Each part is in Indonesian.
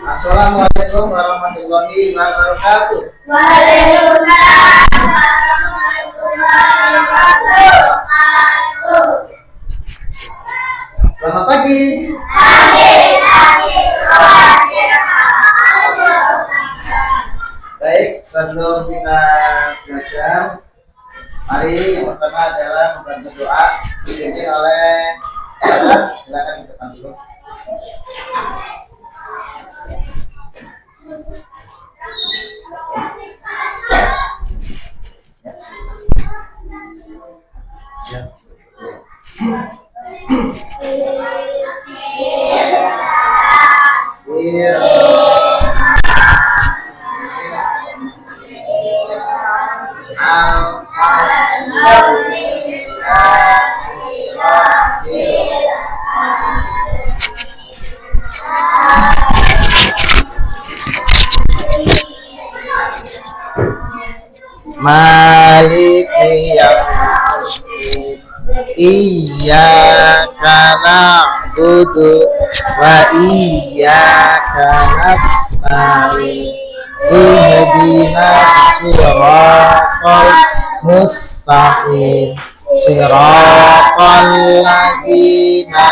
Assalamualaikum warahmatullahi wabarakatuh. Waalaikumsalam warahmatullahi wabarakatuh. Selamat pagi. Baik, sebelum kita belajar, mari yang pertama adalah membantu doa dipimpin oleh Anas. Silakan di depan dulu. Maliki yaumiddin. Iyyaka na'budu wa iyyaka nasta'in. Ihdinas siratal mustaqim. Siratal ladzina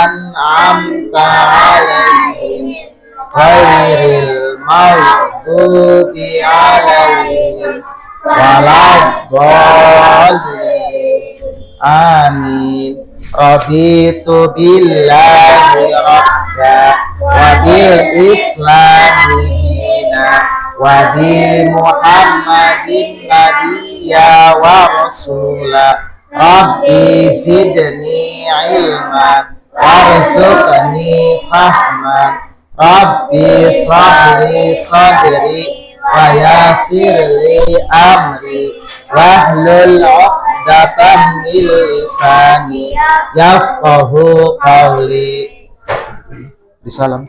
an'amta 'alaihim ghairil maghdubi 'alaihim waladhdallin. Amin. Raditu billahi rabba wa bil islami dina wa bi muhammadin nabiyya wa rasula. Rabbi zidni ilman warzuqni fahman. Rabbi shrahli sadri wa yassirli amri wahlul 'uqdatam min lisani yafqahu qawli. Salam.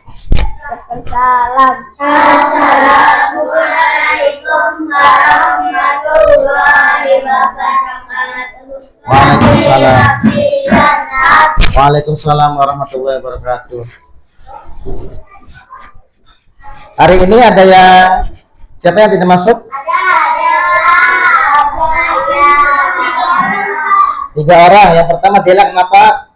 Assalamualaikum warahmatullahi wabarakatuh. Waalaikumsalam. Waalaikumsalam warahmatullahi wabarakatuh. Hari ini ada yang siapa yang tidak masuk? Tiga orang. Yang pertama Dela, kenapa?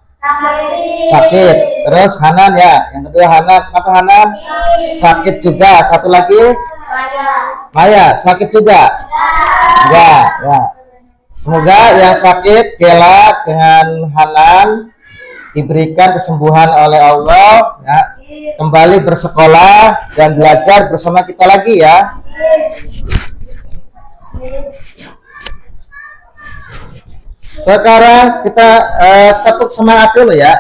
Sakit. Terus Hanan ya. Yang kedua Hanan, kenapa Hanan? Sakit juga. Satu lagi Maya, sakit juga. Enggak, ya. Semoga yang sakit Dela dengan Hanan diberikan kesembuhan oleh Allah ya. Kembali bersekolah dan belajar bersama kita lagi ya. Sekarang kita tepuk semangat dulu ya.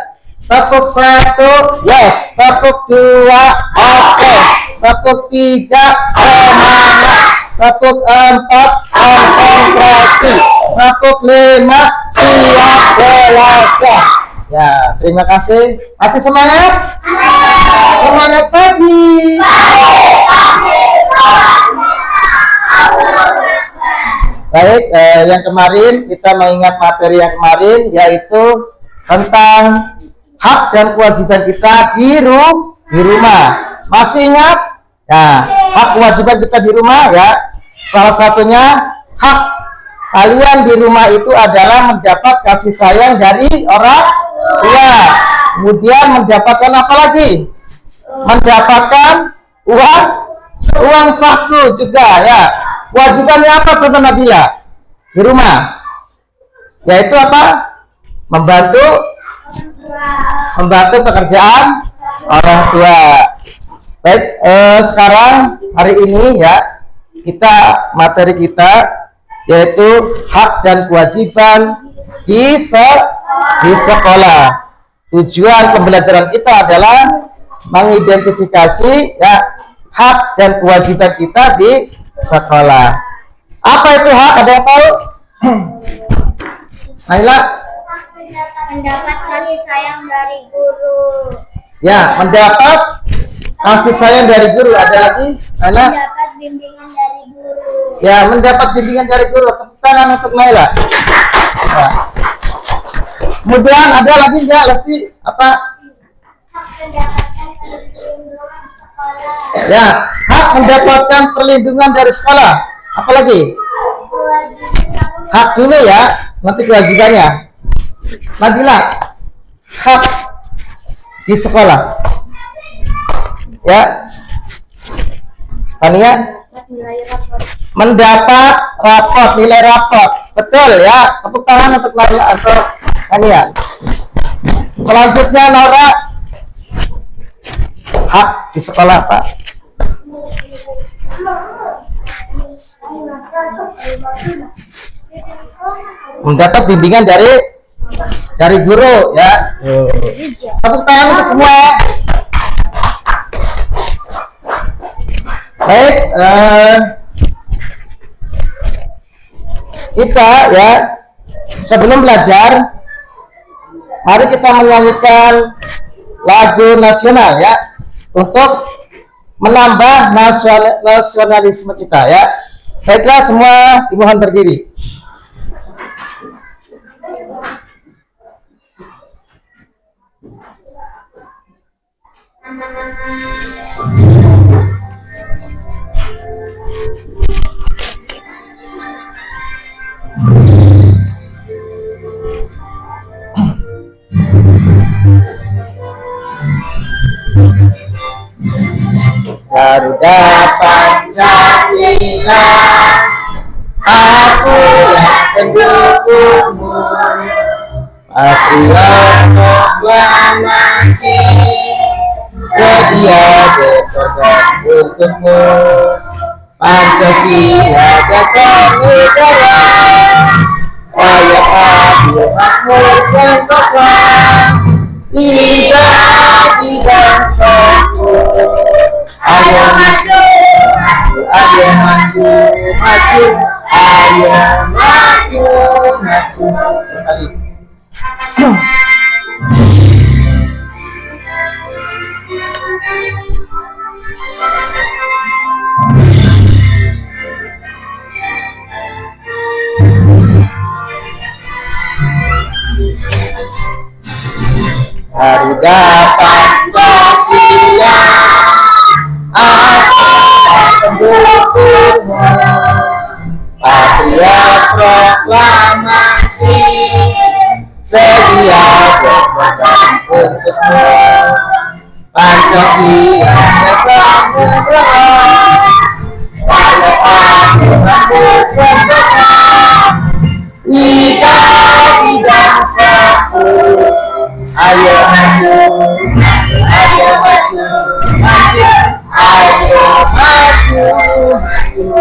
Tepuk satu, yes. Tepuk dua, oke. Tepuk tiga, semangat. Tepuk empat, konsentrasi. Tepuk lima, siap belajar. Ya, terima kasih. Masih semangat? Semangat pagi. Baik, yang kemarin kita mengingat materi yang kemarin yaitu tentang hak dan kewajiban kita di rumah. Masih ingat? Ya, hak kewajiban kita di rumah ya. Salah satunya hak kalian di rumah itu adalah mendapat kasih sayang dari orang tua. Kemudian mendapatkan apa lagi? Mendapatkan uang saku juga ya. Kewajibannya apa coba Nabila di rumah? Yaitu apa? Membantu pekerjaan orang tua. Baik, sekarang hari ini ya materi kita yaitu hak dan kewajiban di sekolah. di sekolah. Tujuan pembelajaran kita adalah mengidentifikasi ya hak dan kewajiban kita di sekolah. Apa itu hak? Ada yang tahu? Naila? Mendapat kasih sayang dari guru. Ya, mendapat kasih sayang dari guru. Ada lagi? Naila? Mendapat bimbingan dari guru. Ya, mendapat bimbingan dari guru. Tepuk tangan untuk Naila. Ya. Kemudian ada lagi nggak, Lesti? Apa? Hak mendapatkan perlindungan sekolah. Ya, hak mendapatkan perlindungan dari sekolah. Apalagi? Kewajiban Hak dulu ya, nanti kewajibannya. Nabila, hak di sekolah. Ya. Tania? nilai rapor. Mendapat rapot, nilai rapot. Betul ya. Tepuk tangan untuk Nabila atau Tania. Selanjutnya Nora, hak di sekolah apa? Mendapat bimbingan dari guru ya. Tepuk tangan untuk semua. Baik, kita ya sebelum belajar, mari kita menyanyikan lagu nasional ya untuk menambah nasionalisme kita ya. Baiklah, semua dimohon berdiri. Garuda Pancasila, aku yang pendukungmu, patriot proklamasi, sedia berkorban untukmu. Pancasila dasar negara, rakyat adil makmur sentosa, di bangsaku. Ayo maju, ayo maju, maju, ayo maju, maju. Kembali. Garuda Pancasila, aku pendukungmu, patriot proklamasi, sedia berkorban untukmu. Pancasila dasar negara, rakyat adil makmur sentosa, di bangsaku. Ayo maju, ayo maju, maju, ayo maju, maju.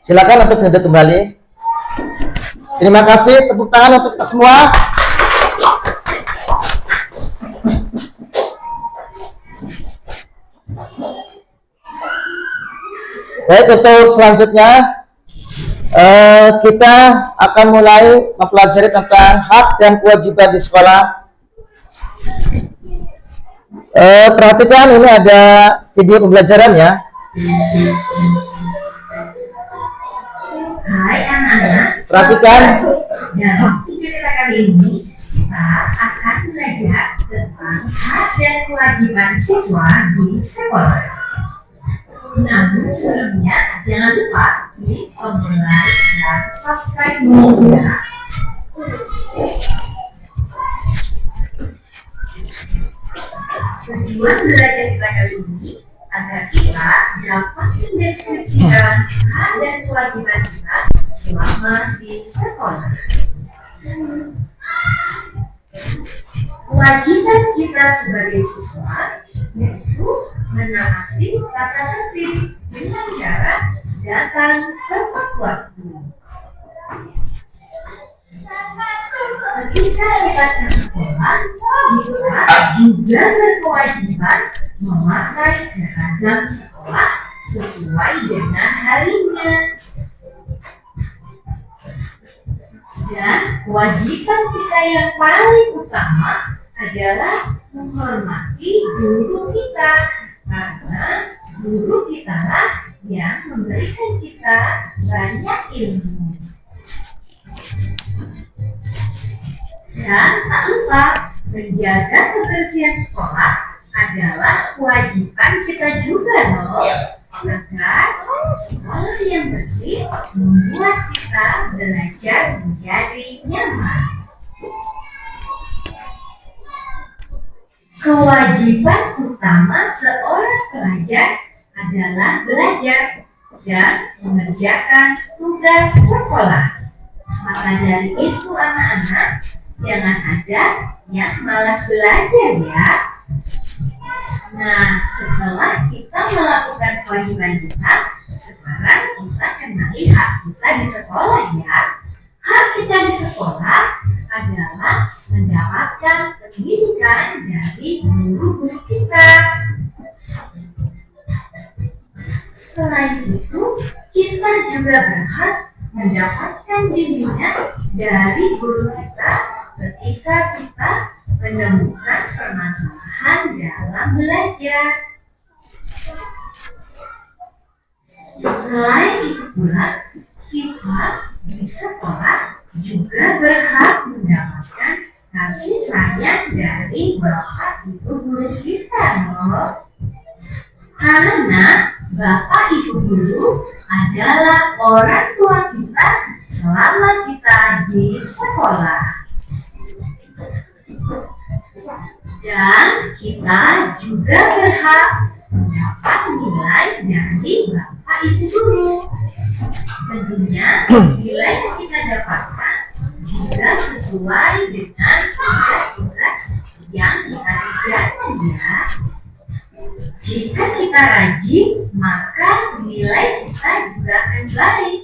Silakan untuk duduk kembali. Terima kasih, tepuk tangan untuk kita semua. Baik, untuk selanjutnya kita akan mulai mempelajari tentang hak dan kewajiban di sekolah. Perhatikan, ini ada video pembelajarannya. Hai anak-anak. Perhatikan. Dalam video kita kali ini kita akan belajar tentang hak dan kewajiban siswa di sekolah. Namun sebelumnya jangan lupa klik tombol like dan subscribe-nya ya. Tujuan belajar kita kali ini agar kita dapat mendeskripsikan hak dan kewajiban kita selama di sekolah. Kewajiban kita sebagai siswa yaitu menaati tata tertib dengan cara datang tepat waktu. Ketika kita ke sekolah, kita juga berkewajiban memakai seragam sekolah sesuai dengan harinya. Dan kewajiban kita yang paling utama adalah menghormati guru kita, karena guru kita lah yang memberikan kita banyak ilmu. Dan tak lupa, menjaga kebersihan sekolah adalah kewajiban kita juga loh. Agar sekolah yang bersih membuat kita belajar menjadi nyaman. Kewajiban utama seorang pelajar adalah belajar dan mengerjakan tugas sekolah. Maka dari itu anak-anak, jangan ada yang malas belajar ya. Nah, setelah kita melakukan kewajiban kita, sekarang kita kenali hak kita di sekolah ya. Hak kita di sekolah adalah mendapatkan pendidikan dari guru-guru kita. Selain itu, kita juga berhak mendapatkan bimbingan dari guru kita ketika kita menemukan permasalahan dalam belajar. Selain itu pula, kita di sekolah juga berhak mendapatkan kasih sayang dari bapak ibu guru kita loh. Karena bapak ibu guru adalah orang tua kita selama kita di sekolah. Dan kita juga berhak mendapat nilai dari bapak ibu guru. Tentunya nilai yang kita dapatkan juga sesuai dengan tugas-tugas yang kita kerjakan ya. Jika kita rajin, maka nilai kita juga akan baik.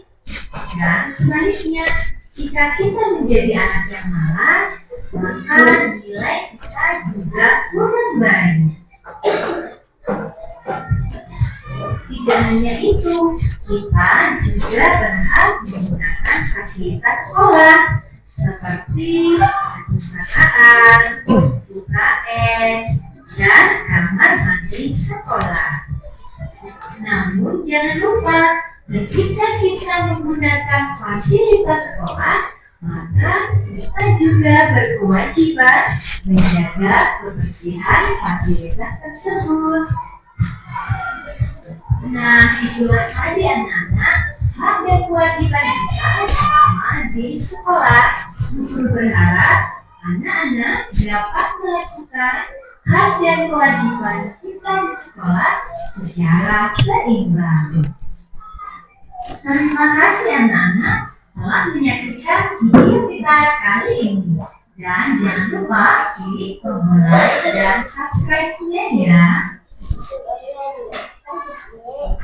Dan sebaliknya, jika kita menjadi anak yang malas, maka nilai kita juga kurang baik. Tidak hanya itu, kita juga berhak menggunakan fasilitas sekolah seperti perpustakaan, UKS, dan kamar mandi sekolah. Namun jangan lupa, ketika kita menggunakan fasilitas sekolah, maka kita juga berkewajiban menjaga kebersihan fasilitas tersebut. Nah, itulah tadi anak-anak hak dan kewajiban kita selama di sekolah. Guru berharap anak-anak dapat melakukan hak dan kewajiban kita di sekolah secara seimbang. Terima kasih anak-anak telah menyaksikan video kita kali ini. Dan jangan lupa klik tombol like dan subscribe-nya ya.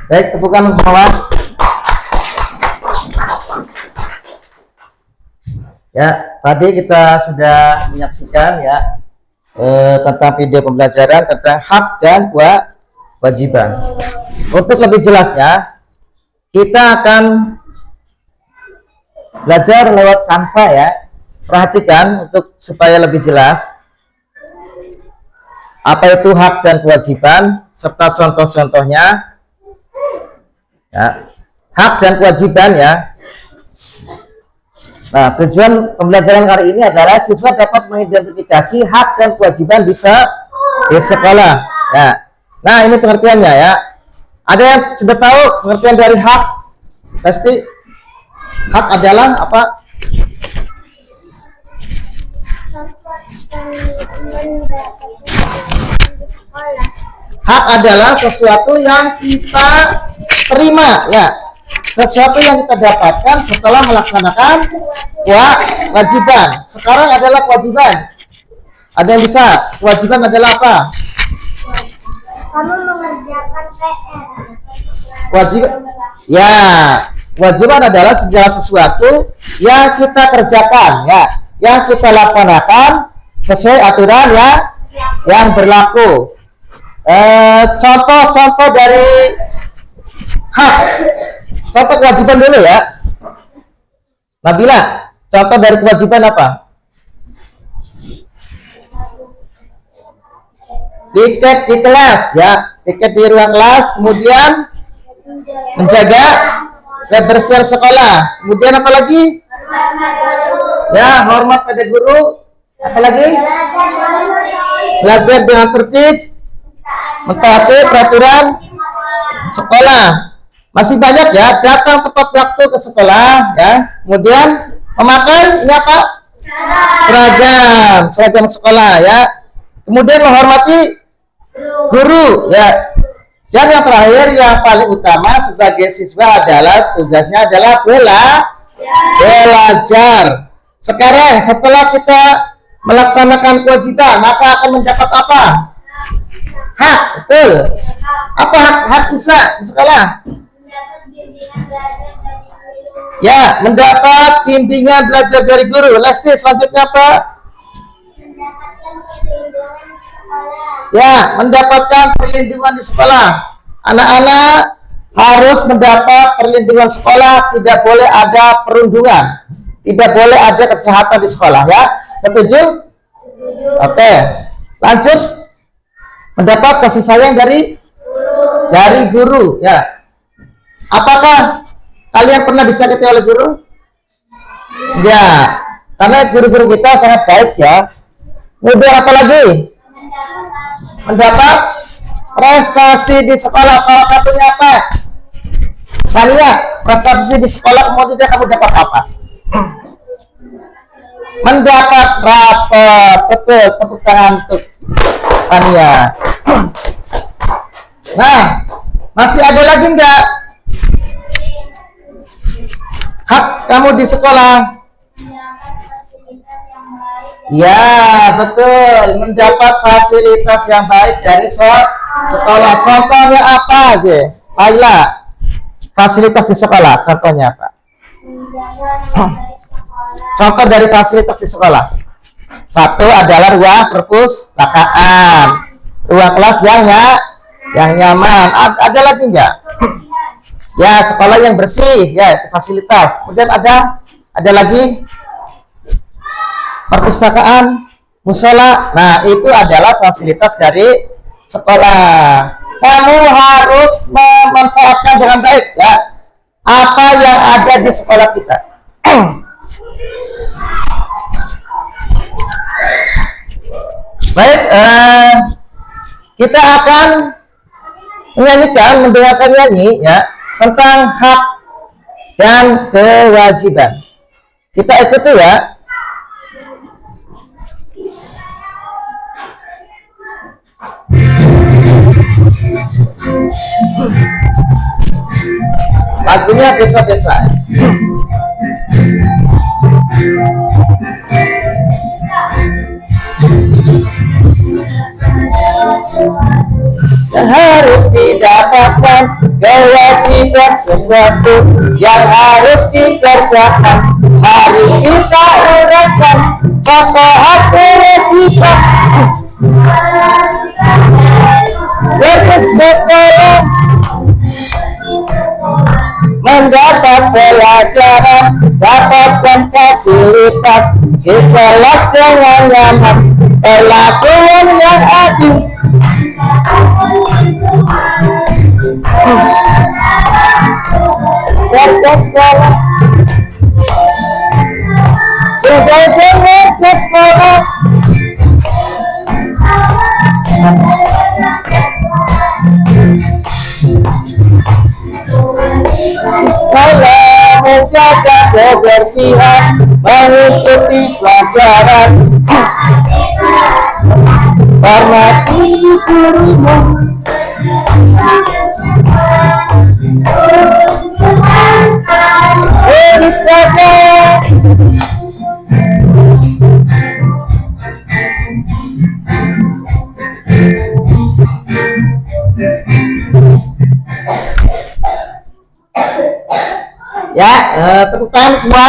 Baik, tepukan semua. Ya, tadi kita sudah menyaksikan ya tentang video pembelajaran tentang hak dan kewajiban. Untuk lebih jelasnya, kita akan belajar lewat Canva ya. Perhatikan untuk supaya lebih jelas apa itu hak dan kewajiban serta contoh-contohnya. Ya, hak dan kewajiban ya. Nah, tujuan pembelajaran kali ini adalah siswa dapat mengidentifikasi hak dan kewajiban di sekolah. Ya. Nah, ini pengertiannya ya. Ada yang sudah tahu pengertian dari hak? Pasti hak adalah apa? Hak adalah sesuatu yang kita terima ya, sesuatu yang kita dapatkan setelah melaksanakan kewajiban. Sekarang adalah kewajiban. Ada yang bisa? Kewajiban adalah apa? Kamu mengerjakan PR. Kewajiban, ya, kewajiban adalah segala sesuatu yang kita kerjakan, ya, yang kita laksanakan sesuai aturan yang berlaku. Contoh-contoh dari hak, contoh kewajiban dulu ya. Nabila, contoh dari kewajiban apa? Tiket di kelas, ya, tiket di ruang kelas, kemudian menjaga kebersihan sekolah, kemudian apa lagi? Ya, hormat pada guru, apa lagi? Belajar dengan tertib, mentaati peraturan sekolah. Masih banyak ya, datang tepat waktu ke sekolah, ya, kemudian memakai ini apa? Seragam sekolah, ya, kemudian menghormati guru, ya. Dan yang terakhir yang paling utama sebagai siswa adalah tugasnya adalah belajar. Sekarang setelah kita melaksanakan kewajiban, maka akan mendapat apa? Hak, betul. Apa hak siswa di sekolah? Ya, mendapat bimbingan belajar dari guru. Lesti, selanjutnya apa? Ya, mendapatkan perlindungan di sekolah. Anak-anak harus mendapat perlindungan sekolah, tidak boleh ada perundungan, tidak boleh ada kejahatan di sekolah, ya. Setuju? Oke. Lanjut. Mendapat kasih sayang dari guru, ya. Apakah kalian pernah disakiti oleh guru? Ya, karena guru-guru kita sangat baik, ya. Kemudian apa lagi? Mendapat prestasi di sekolah. Salah satunya apa? Tania, prestasi di sekolah kemudian kamu dapat apa? Mendapat rapor. Betul, tepuk tangan untuk Tania. Nah, masih ada lagi enggak hak kamu di sekolah? Ya, betul, mendapat fasilitas yang baik dari sekolah. Contohnya apa aja? Laila, fasilitas di sekolah, contohnya apa? Contoh dari fasilitas di sekolah. Satu adalah ruang perpustakaan, ruang kelas yang nyaman. Ada lagi enggak? Ya, sekolah yang bersih, ya, itu fasilitas. Kemudian ada lagi perpustakaan, musola. Nah, itu adalah fasilitas dari sekolah. Kamu harus memanfaatkan dengan baik, ya, apa yang ada di sekolah kita. Baik, kita akan mendengarkan nyanyi, ya, tentang hak dan kewajiban. Kita ikuti, ya. Lagunya biasa-biasa. Harus didapatkan kewajiban sesuatu yang harus dikerjakan. Mari kita uraikan pokok kewajiban. Bersekolah, mendapat pelajaran, dapatkan fasilitas di kelas dengan nyaman, perlakuan yang adil. Bersekolah, sebagai warga sekolah. Sekolah menjaga kebersihan, mengikuti pelajaran, hormati gurumu. Ya, tepuk tangan semua.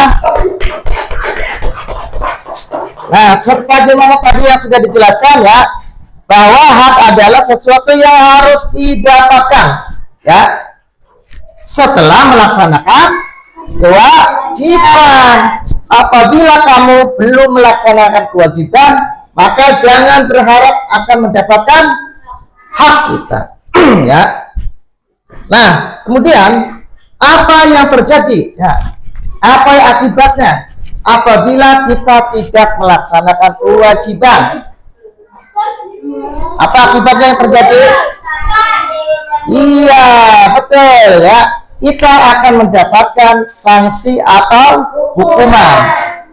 Nah, sebagaimana tadi yang sudah dijelaskan ya, bahwa hak adalah sesuatu yang harus didapatkan ya setelah melaksanakan kewajiban. Apabila kamu belum melaksanakan kewajiban, maka jangan berharap akan mendapatkan hak kita. Ya. Nah, kemudian apa yang terjadi? Ya. Apa yang akibatnya apabila kita tidak melaksanakan kewajiban? Apa akibatnya yang terjadi? Iya, betul ya. Kita akan mendapatkan sanksi atau hukuman.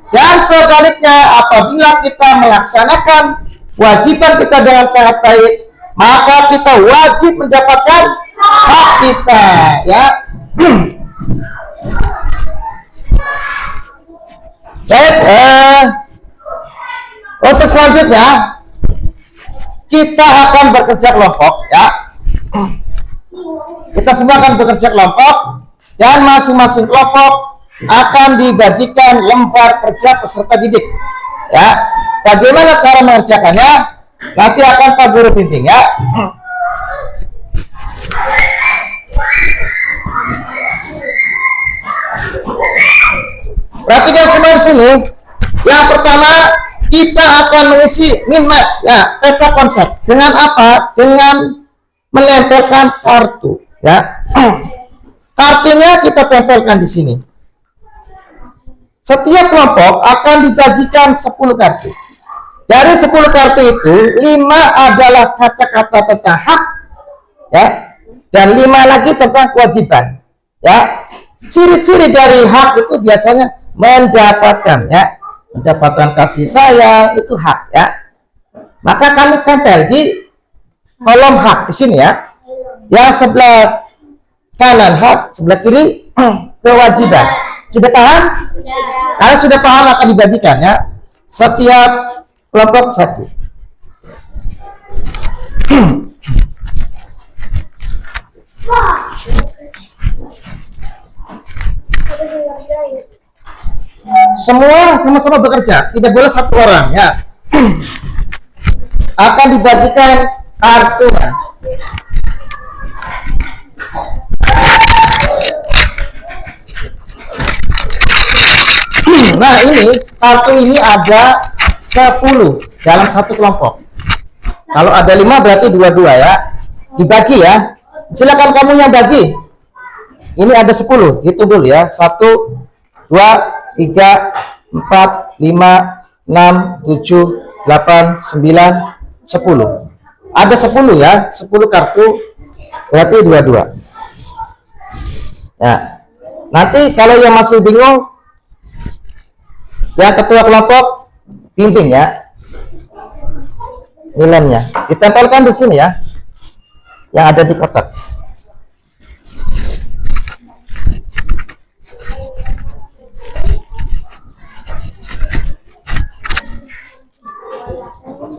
Dan sebaliknya, apabila kita melaksanakan kewajiban kita dengan sangat baik, maka kita wajib mendapatkan hak kita, ya. Baik, untuk selanjutnya kita akan bekerja kelompok, ya. Kita semua akan bekerja kelompok dan masing-masing kelompok akan dibagikan lembar kerja peserta didik. Ya, bagaimana cara mengerjakannya? Nanti akan Pak Guru bimbing ya. Perhatikan semua di sini. Yang pertama kita akan mengisi mind map, ya, peta konsep. Dengan apa? Dengan menempelkan kartu, ya. Kartunya kita tempelkan di sini. Setiap kelompok akan dibagikan 10 kartu. Dari 10 kartu itu, 5 adalah kata-kata tentang hak, ya, dan 5 lagi tentang kewajiban, ya. Ciri-ciri dari hak itu biasanya mendapatkan, ya, mendapatkan kasih sayang itu hak, ya. Maka kami tempel di kolom hak di sini, ya. Yang sebelah kanan hak, sebelah kiri kewajiban. Sudah paham? Kalau sudah paham akan dibagikan, ya. Setiap kelompok 1. Semua sama-sama bekerja, tidak boleh satu orang, ya. Akan dibagikan kartu. Nah, ini kartu ini ada 10 dalam satu kelompok. Kalau ada 5 berarti 2-2, ya. Dibagi, ya. Silakan kamu yang bagi. Ini ada 10, hitung dulu, ya. 1, 2, 3, 4, 5, 6, 7, 8, 9, 10. Ada 10, ya. 10 kartu berarti 2-2. Ya. Nanti kalau yang masih bingung, yang ketua kelompok bimbing, ya. Nilainya ditempelkan di sini, ya. Yang ada di kotak.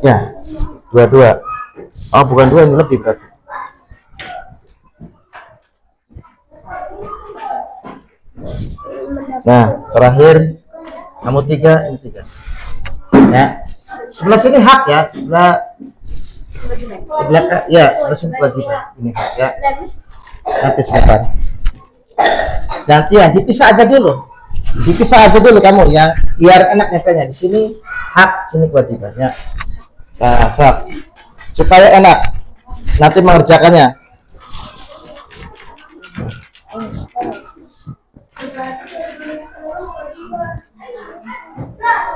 Ya, 2-2. Oh, bukan 2, ini lebih berarti. Nah, terakhir kamu 3, ini 3. Ya. Sebelah sini hak, ya. Sebelah ya, sebelah sini kewajiban. Ini hak, ya. Nanti sebentar. Nanti ya dipisah aja dulu. Dipisah aja dulu kamu, ya. Biar enak nempelnya. Di sini hak, sini kewajibannya. Nah, supaya enak nanti mengerjakannya.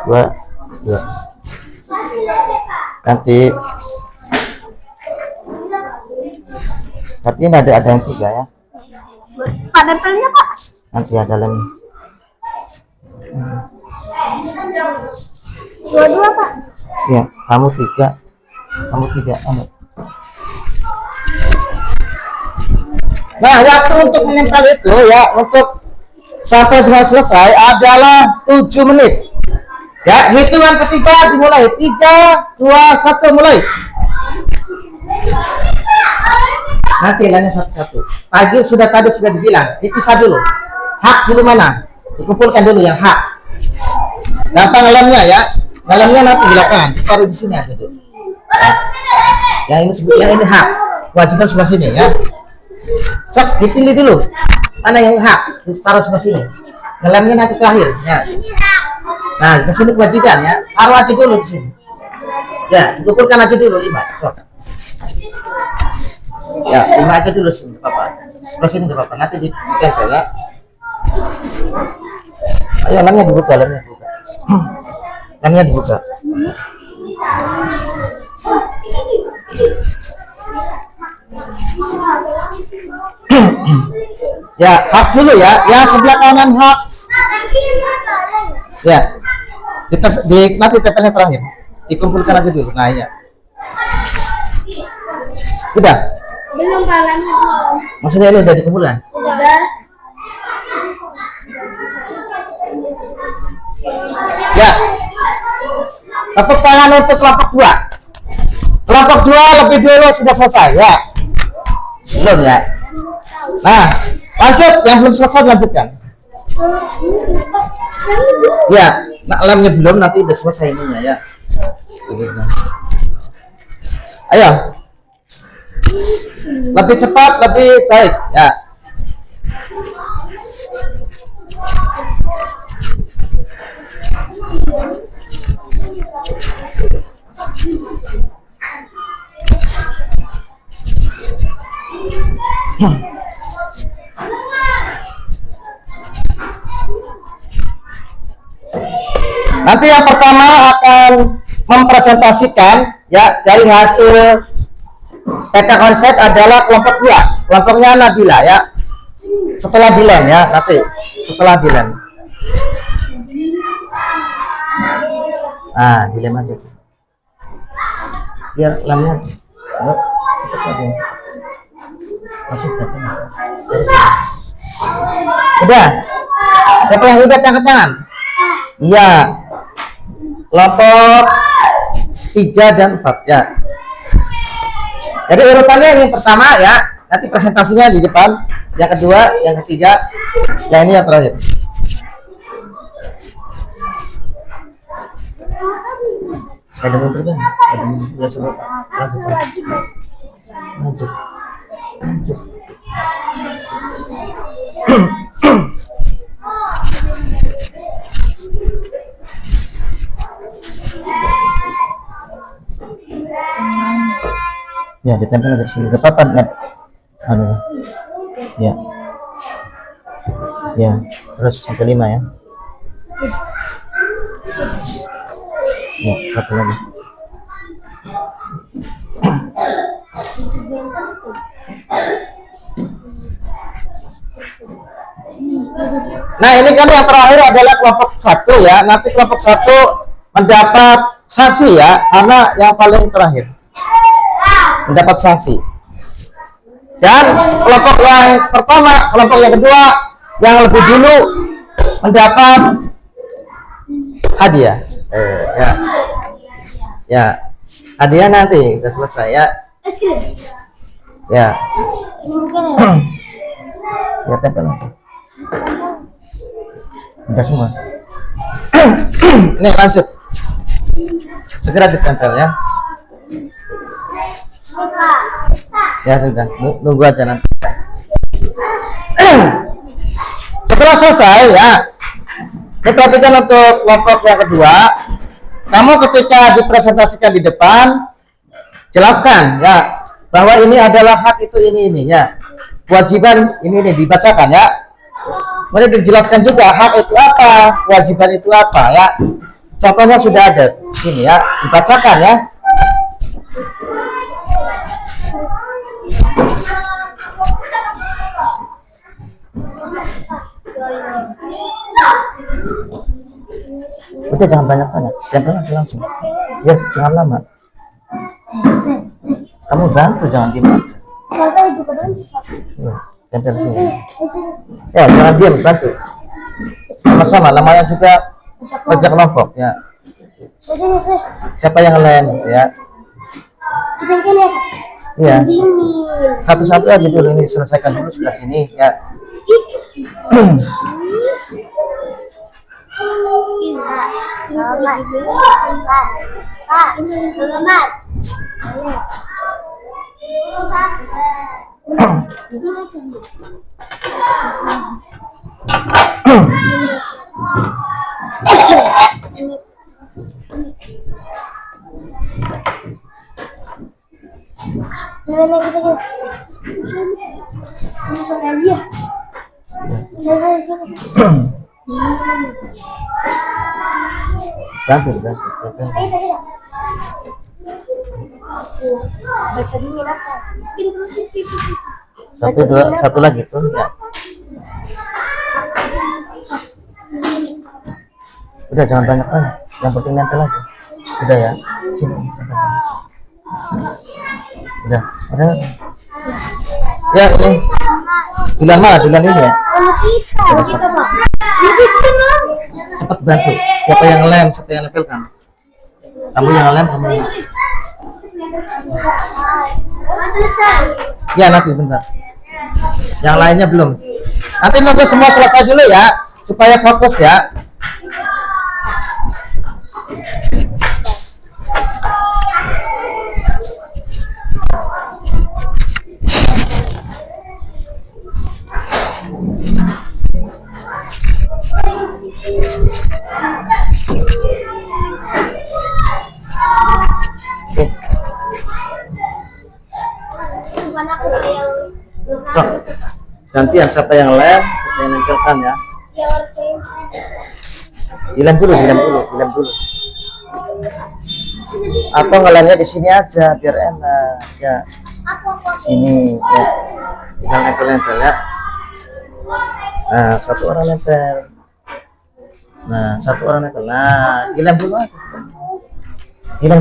Dua. Nanti ini ada yang 3, ya. Pak nempelnya, Pak. Nanti ada lagi. 2-2, Pak. Ya, kamu 3. Kamu 3. Nah, waktu untuk menempel itu, ya, untuk sampai dengan selesai adalah 7 menit. Ya, hitungan ketiga dimulai. 3, 2, 1 mulai. Nanti lainnya satu-satu. Tadi sudah dibilang, dipisah dulu. Hak dulu mana? Dikumpulkan dulu yang hak. Gampang ngelemnya ya. Ngelemnya nanti di belakang. Taruh di sini aja dulu. Yang ini yang ini hak. Kewajiban sebelah sini ya. Sok dipilih dulu. Mana yang hak? Taruh sebelah sini. Ngelemnya nanti terakhir ya. Nah, di sini kewajiban ya. Taruh aja dulu di sini. Ya, dikumpulkan aja dulu 5. Sok. Ya, 5 aja dulu sini, apa? Sebelah sini apa? Nanti ditempel ya. Ayo, lemnya dibuka, lemnya dibuka. Lemnya dibuka. Ya, hak dulu ya. Ya, sebelah kanan hak. Ya. Nanti tempelnya terakhir. Dikumpulkan aja dulu. Nah, ya. Udah. Belum palanya belum. Maksudnya ini udah dikumpulkan? Udah. Ya. Tepuk tangan untuk kelompok 2. Kelompok 2 lebih dulu sudah selesai ya. Belum ya. Nah, lanjut yang belum selesai lanjutkan. Ya, nah lemnya belum nanti udah selesai ininya ya. Ayo. Lebih cepat, lebih baik ya. Nanti yang pertama akan mempresentasikan ya dari hasil peta konsep adalah kelompok 2. Kelompoknya Nabila ya. Setelah Dilan ya, nanti setelah Dilan. Ah, Dilan aja. Biar lamnya cepat aja. Masuk ke udah. Siapa yang udah angkat tangan? Iya. Kelompok 3 dan 4 ya. Jadi urutannya yang pertama ya, nanti presentasinya di depan, yang kedua, yang ketiga, yang ini yang terakhir. Ada mobil kan? Ada mobil ya, coba lanjut. Lanjut. Lanjut. Ya, ditempel dari sini. Gak apa-apa, net. Ya. Ya, terus sampai 5 ya. Ya, satu lagi. Nah, ini kan yang terakhir adalah kelompok 1 ya. Nanti kelompok 1 mendapat sanksi ya, karena yang paling terakhir mendapat sanksi. Dan kelompok yang pertama, kelompok yang kedua yang lebih dulu mendapat hadiah. Ya. Ya. Hadiah nanti sudah selesai ya. Ya. Ya, tempel aja. Udah semua. Ini lanjut. Segera ditempel ya. Ya sudah, nunggu aja nanti. Setelah selesai ya, diperhatikan untuk kelompok yang kedua. Kamu ketika dipresentasikan di depan, jelaskan ya bahwa ini adalah hak itu ini ya, kewajiban ini dibacakan ya. Kemudian dijelaskan juga hak itu apa, kewajiban itu apa ya. Contohnya sudah ada sini ya, dibacakan ya. Udah jangan banyak-banyak, tempel aja langsung. Ya, jangan lama. Kamu bantu, jangan diam aja. Ya, tempel sini. Ya, jangan diam, bantu. Sama-sama, namanya juga kerja kelompok ya. Siapa yang lain ya? Iya. Satu-satu aja dulu, ini selesaikan dulu sebelah sini ya. Bantu. Baca dulu apa? Satu lagi tuh ya. Udah jangan banyak yang penting nempel aja. Udah ya. Sini. Udah. Ya ini. Dilan ini ya. Cepat bantu. Siapa yang nempelkan? Kamu yang lem, kamu. Selesai. Ya nanti bentar. Yang lainnya belum. Nanti nunggu semua selesai dulu ya, supaya fokus ya. Oke. Bukan aku yang So, nanti ya siapa yang lem, siapa yang nempelkan ya. Dilem dulu. Atau ngelemnya di sini aja biar enak ya. Sini ya. Tinggal nempel ya. Nah, satu orang nempel. Nah, dilem dulu aja. Dilem.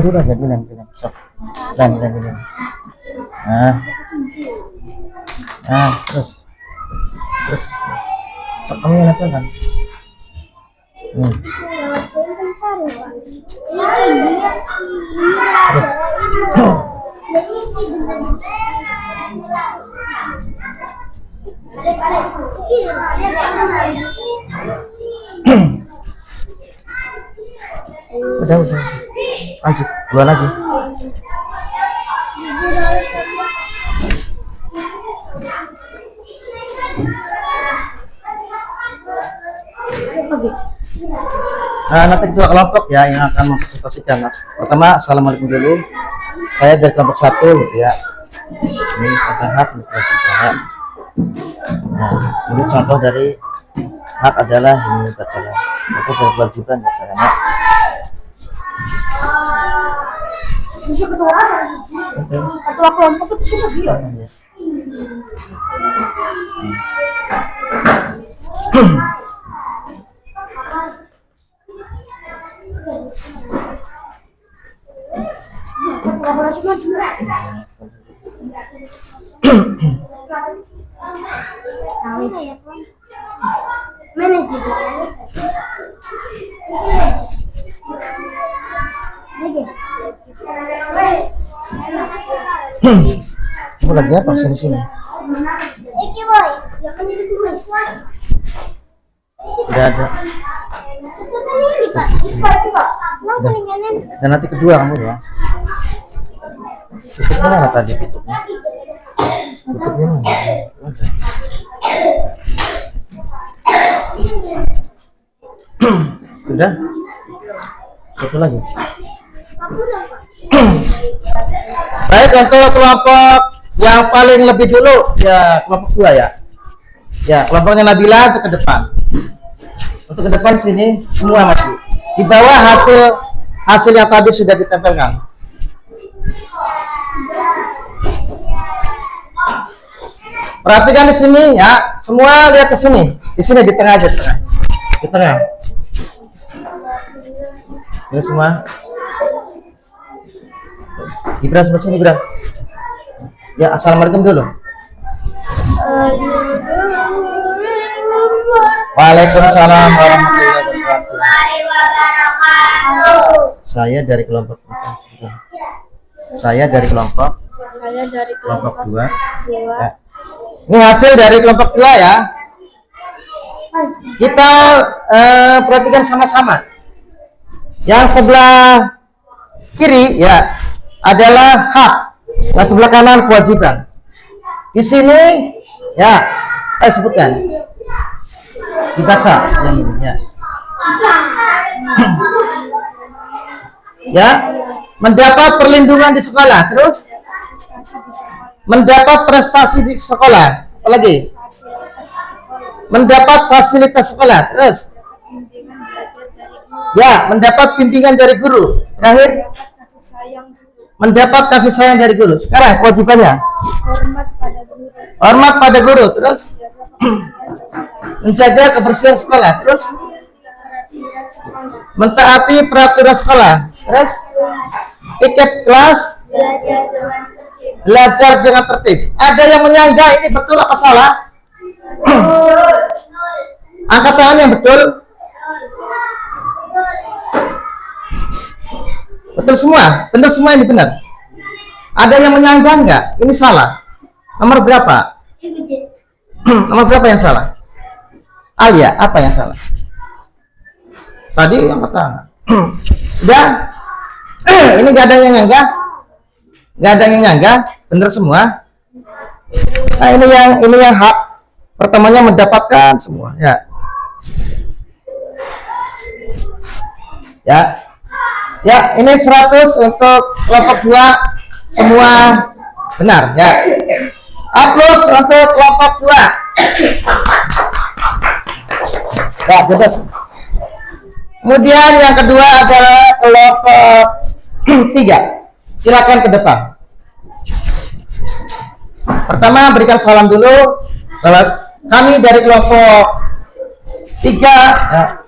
So, dilem. Nah, terus. So, kamu yang nempel kan? Terus. Udah. Lanjut, dua lagi. Nah, nanti kedua kelompok ya yang akan mempresentasikan mas. Pertama, assalamualaikum dulu. Saya dari kelompok 1 gitu ya. Ini tentang hak dan kewajiban. Nah, ini contoh dari hak adalah ini bacalah. Contoh dari kewajiban bacalah. ketua kelompok itu sudah dia. Kamu lagi apa sini? Udah ada. Dan nanti kedua kamu ya. Tutupnya mana tadi tutupnya? Tutupnya mana? Sudah? Satu lagi. Baik, untuk kelompok yang paling lebih dulu ya kelompok 2 ya. Ya, kelompoknya Nabila untuk ke depan. Untuk ke depan sini semua maju. Di bawah hasil yang tadi sudah ditempelkan. Perhatikan di sini ya, semua lihat ke sini. Di sini di tengah aja, di tengah. Ini semua. Ibra sebelah sini, Ibra. Ya, assalamualaikum dulu. Waalaikumsalam warahmatullahi wabarakatuh. Saya dari kelompok 2. Ya. Ini hasil dari kelompok 2 ya. Kita perhatikan sama-sama. Yang sebelah kiri ya adalah hak, yang sebelah kanan kewajiban. Di sini ya, sebutkan, dibaca yang ini ya. Ya, mendapat perlindungan di sekolah, terus mendapat prestasi di sekolah, apalagi mendapat fasilitas sekolah, terus ya, mendapat bimbingan dari guru, terakhir mendapat kasih sayang dari guru. Sekarang kewajibannya hormat pada guru, terus menjaga kebersihan sekolah, terus mentaati peraturan sekolah, terus piket kelas, belajar dengan tertib. Ada yang menyangga ini betul apa salah? Angkat tangan yang betul. Betul semua, benar semua ini benar. Ada yang menyangga enggak? Ini salah. Nomor berapa? Nomor berapa yang salah? Alia, apa yang salah? Tadi yang pertama. Udah? Ini enggak ada yang nyangga? Enggak ada yang nyangga? Benar semua? Nah, ini yang hak. Pertamanya mendapatkan semua, ya. Ya. Ya, ini 100 untuk kelompok 2 semua benar, ya. Aplaus untuk kelompok 2. Ya, bebas. Kemudian yang kedua adalah kelompok 3. Silakan ke depan. Pertama berikan salam dulu. Bahwa kami dari kelompok 3 ya.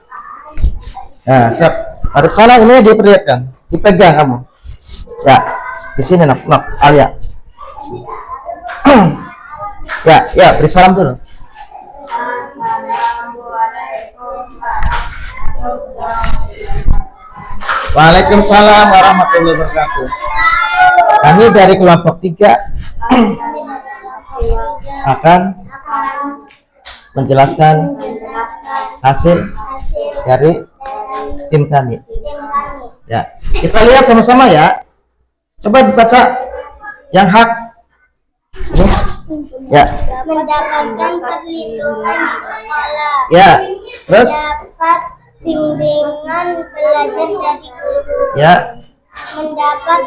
Nah, siap. Harus sana ini diperlihatkan, dipegang kamu. Ya, di sini nak, Alia. Ya, beri salam dulu. Waalaikumsalam warahmatullahi wabarakatuh. Kami dari kelompok 3 akan menjelaskan hasil dari tim kami. Ya, kita lihat sama-sama ya. Coba dibaca yang hak. Ya. Mendapatkan perlindungan di sekolah. Ya. Terus Mendapat bimbingan belajar dari guru. ya. Mendapat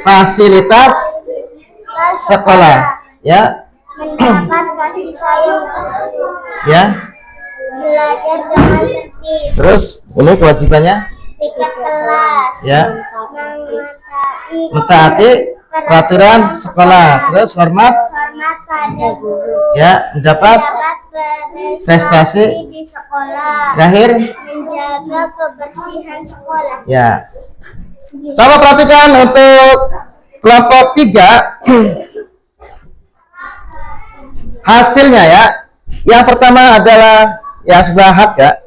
Fasilitas sekolah. Ya. Mendapat kasih sayang guru. Ya. Belajar dengan tertib. Terus ini kewajibannya Piket kelas. ya. Mentaati Peraturan sekolah. Terus hormat pada guru. ya, mendapat prestasi di sekolah. terakhir Menjaga kebersihan sekolah. ya. Coba perhatikan untuk kelompok 3 hasilnya ya. Yang pertama adalah yang sebelah hak ya,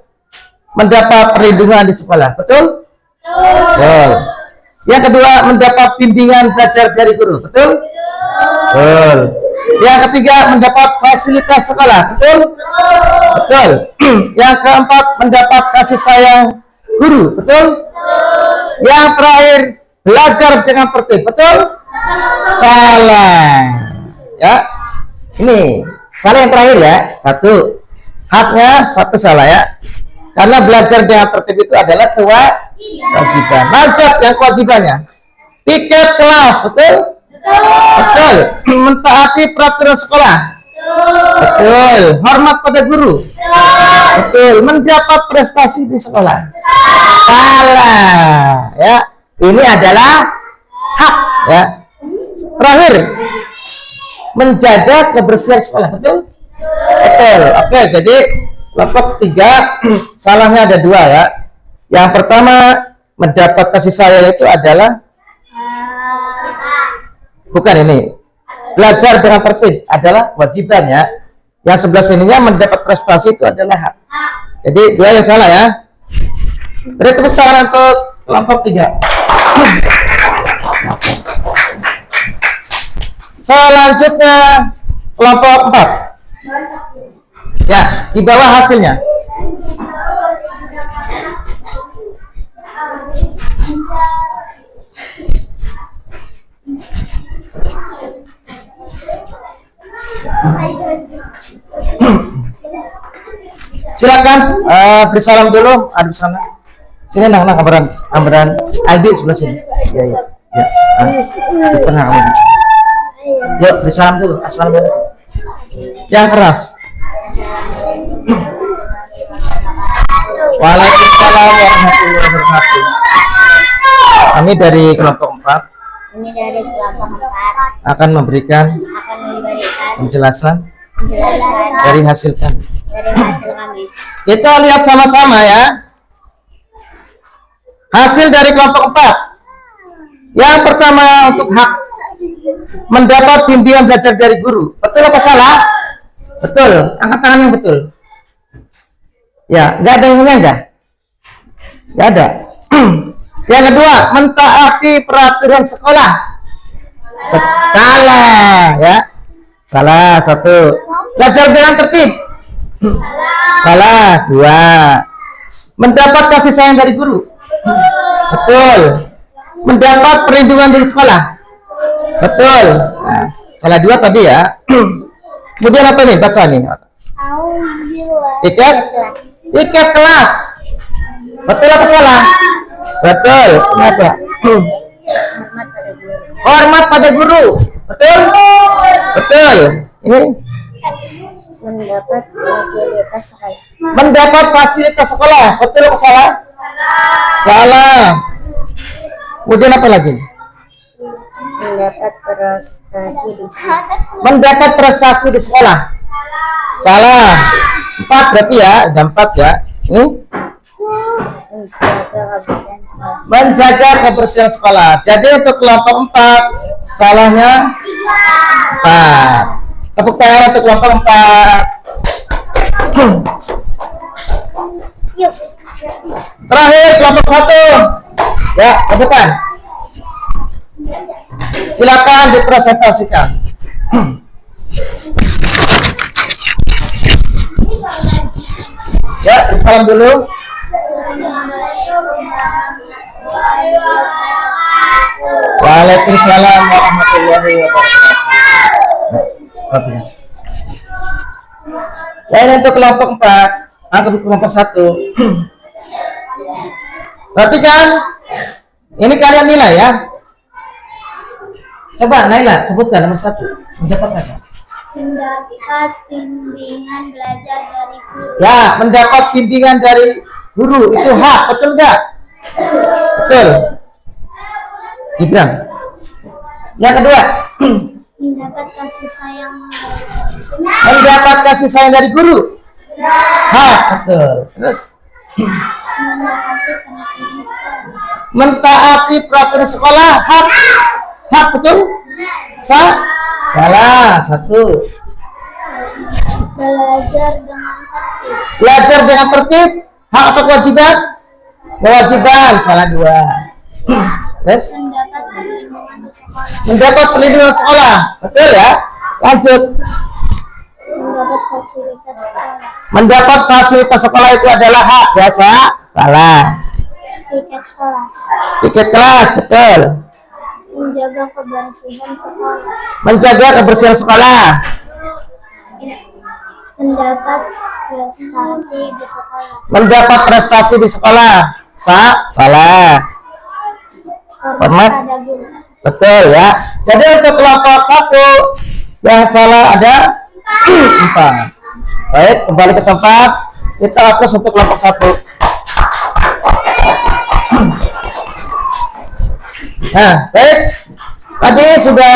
mendapat perlindungan di sekolah, betul? Betul. Yang kedua mendapat bimbingan belajar dari guru, betul? Betul. Yang ketiga mendapat fasilitas sekolah, betul? Betul. Yang keempat mendapat kasih sayang guru, betul? Yang terakhir belajar dengan tertib, betul? Salah. Ya. Ini salah yang terakhir ya. 1. Haknya 1 salah ya. Karena belajar dengan tertib itu adalah kewajiban. Lanjut yang kewajibannya. Piket kelas, betul? Betul. Mentaati peraturan sekolah. Betul. Hormat pada guru. Betul. Mendapat prestasi di sekolah. Salah. Ya. Ini adalah hak ya. Terakhir, menjaga kebersihan sekolah, betul? Betul. Oke, jadi kelompok 3 salahnya ada 2 ya. Yang pertama mendapat kasih sayang itu adalah bukan ini. Belajar dengan tertib adalah kewajiban ya. Yang sebelah sininya mendapat prestasi itu adalah hak. Jadi 2 yang salah ya. Beri tepuk tangan untuk kelompok 3. Selanjutnya kelompok 4. Ya, di bawah hasilnya. Silakan beri salam dulu, ada di sana. Sini nang Amran, Aldi sebelah sini. Ya ya. Ya. Pernah kamu. Yuk beri salam dulu. Assalamualaikum. Yang keras. Waalaikumsalam warahmatullahi wabarakatuh. Kami dari kelompok 4 Ini dari kelompok 4 akan memberikan penjelasan dari hasil kami. Kita lihat sama-sama ya. Hasil dari kelompok 4. Yang pertama untuk hak mendapat bimbingan belajar dari guru. Betul apa salah? Betul. Angkat tangan yang betul. Ya, nggak ada yang enggak? Nggak ada. Yang kedua, mentaati peraturan sekolah. Salah ya. Salah satu. Belajar dengan tertib. Salah dua. Mendapat kasih sayang dari guru. Betul. Mendapat perlindungan dari sekolah. Betul. Nah, salah dua tadi ya. Kemudian apa nih? Baca nih. Tiket kelas. Betul apa salah? Betul. Kenapa? Hormat pada guru. Betul? Betul. Ini mendapat fasilitas sekolah. mendapat fasilitas sekolah. Betul apa salah? Salah. Kemudian apa lagi? Mendapat prestasi di sekolah. Mendapat prestasi di sekolah. Salah. 4 berarti ya, ada 4 ya. Ini Menjaga kebersihan sekolah. menjaga kebersihan sekolah. Jadi untuk kelompok 4 salahnya 4. Tepuk tangan untuk kelompok 4. Yuk. Terakhir kelompok 1. Ya, ke depan. Silakan dipresentasikan. Ya, salam dulu. Waalaikumsalam warahmatullahi wabarakatuh. Ya, ini untuk kelompok 4 atau kelompok 1. Perhatikan, ini kalian nilai ya. Coba Naila sebutkan nomor 1. Mendapatkan. Mendapat bimbingan belajar dari guru. Ya, mendapat bimbingan dari guru itu hak, betul nggak? Betul. Gibran. Yang kedua, Mendapat kasih sayang. mendapat kasih sayang dari guru. Hak, betul. Terus, Menaati peraturan sekolah. mentaati peraturan sekolah. Hak, hak betul? Salah. 1. Belajar dengan tertib. Belajar dengan tertib. Hak apa kewajiban? Kewajiban. Salah 2. Terus, Mendapat perlindungan di sekolah. mendapat perlindungan sekolah. Betul ya? Lanjut. Mendapat fasilitas sekolah. Mendapat fasilitas sekolah itu adalah hak. Biasa. Salah. Tiket sekolah. Tiket kelas. Betul. Menjaga kebersihan sekolah. Menjaga kebersihan sekolah. Mendapat prestasi di sekolah. Mendapat prestasi di sekolah. Salah. Hormat. Pada guru. Betul ya. Jadi untuk kelompok 1 yang salah ada 4. Baik, kembali ke tempat. Kita hapus untuk kelompok 1. Nah, baik. Tadi sudah